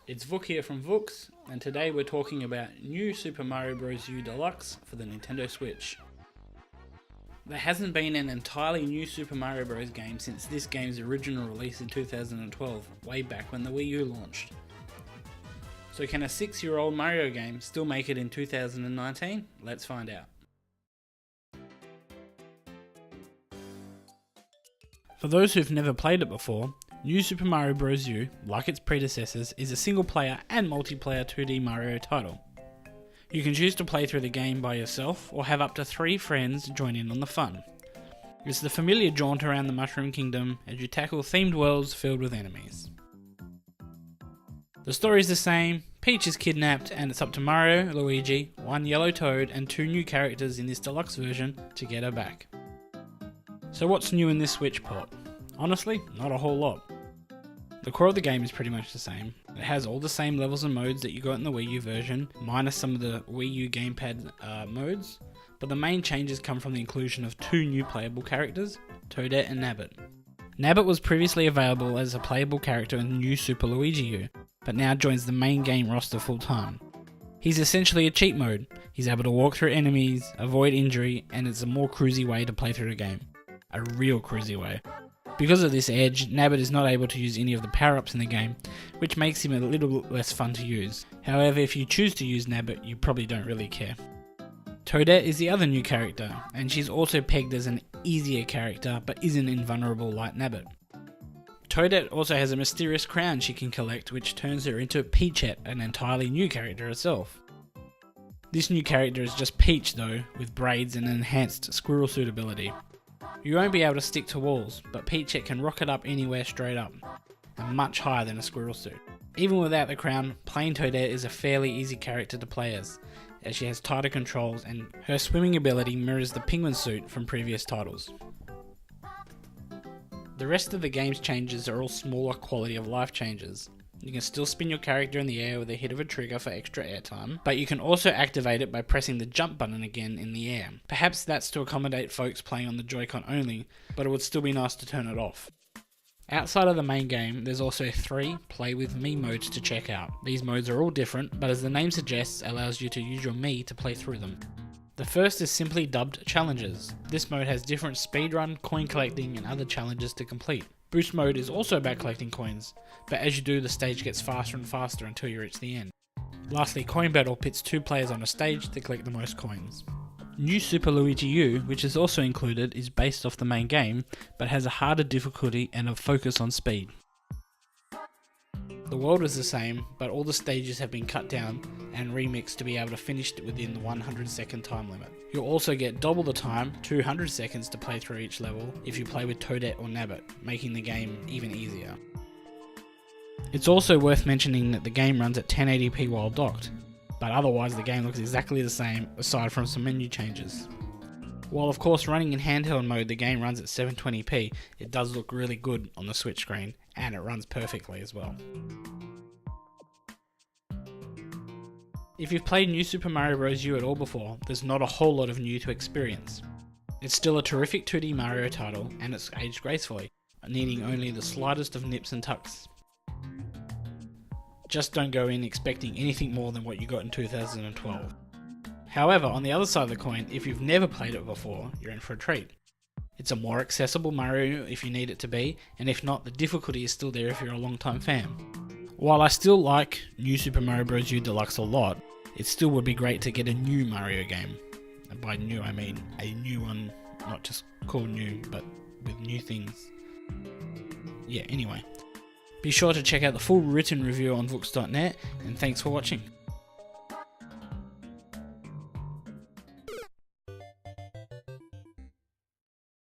It's Vuk here from Vooks, and today we're talking about New Super Mario Bros. U Deluxe for the Nintendo Switch. There hasn't been an entirely new Super Mario Bros. Game since this game's original release in 2012, way back when the Wii U launched. So can a 6-year-old Mario game still make it in 2019? Let's find out. For those who've never played it before, New Super Mario Bros. U, like its predecessors, is a single-player and multiplayer 2D Mario title. You can choose to play through the game by yourself or have up to 3 friends join in on the fun. It's the familiar jaunt around the Mushroom Kingdom as you tackle themed worlds filled with enemies. The story is the same, Peach is kidnapped and it's up to Mario, Luigi, one yellow toad and 2 new characters in this deluxe version to get her back. So what's new in this Switch port? Honestly, not a whole lot. The core of the game is pretty much the same. It has all the same levels and modes that you got in the Wii U version, minus some of the Wii U gamepad modes, but the main changes come from the inclusion of 2 new playable characters, Toadette and Nabbit. Nabbit was previously available as a playable character in New Super Luigi U, but now joins the main game roster full time. He's essentially a cheat mode. He's able to walk through enemies, avoid injury, and it's a more cruisy way to play through the game. A real cruisy way. Because of this edge, Nabbit is not able to use any of the power-ups in the game, which makes him a little less fun to use. However, if you choose to use Nabbit, you probably don't really care. Toadette is the other new character, and she's also pegged as an easier character, but isn't invulnerable like Nabbit. Toadette also has a mysterious crown she can collect, which turns her into Peachette, an entirely new character herself. This new character is just Peach though, with braids and enhanced squirrel suit ability. You won't be able to stick to walls, but Peachette can rocket up anywhere straight up, and much higher than a squirrel suit. Even without the crown, plain Toadette is a fairly easy character to play as she has tighter controls and her swimming ability mirrors the penguin suit from previous titles. The rest of the game's changes are all smaller quality of life changes. You can still spin your character in the air with a hit of a trigger for extra airtime, but you can also activate it by pressing the jump button again in the air. Perhaps that's to accommodate folks playing on the Joy-Con only, but it would still be nice to turn it off. Outside of the main game, there's also 3 Play With Me modes to check out. These modes are all different, but as the name suggests, allows you to use your Mii to play through them. The first is simply dubbed Challenges. This mode has different speedrun, coin collecting and other challenges to complete. Boost mode is also about collecting coins, but as you do the stage gets faster and faster until you reach the end. Lastly, Coin Battle pits 2 players on a stage to collect the most coins. New Super Luigi U, which is also included, is based off the main game, but has a harder difficulty and a focus on speed. The world is the same, but all the stages have been cut down and remixed to be able to finish it within the 100-second time limit. You'll also get double the time, 200 seconds to play through each level, if you play with Toadette or Nabbit, making the game even easier. It's also worth mentioning that the game runs at 1080p while docked, but otherwise the game looks exactly the same aside from some menu changes. While of course running in handheld mode the game runs at 720p, it does look really good on the Switch screen, and it runs perfectly as well. If you've played New Super Mario Bros. U at all before, there's not a whole lot of new to experience. It's still a terrific 2D Mario title, and it's aged gracefully, needing only the slightest of nips and tucks. Just don't go in expecting anything more than what you got in 2012. However, on the other side of the coin, if you've never played it before, you're in for a treat. It's a more accessible Mario if you need it to be, and if not, the difficulty is still there if you're a long-time fan. While I still like New Super Mario Bros. U Deluxe a lot, it still would be great to get a new Mario game. And by new I mean a new one, not just called new, but with new things. Yeah, anyway. Be sure to check out the full written review on Vooks.net, and thanks for watching.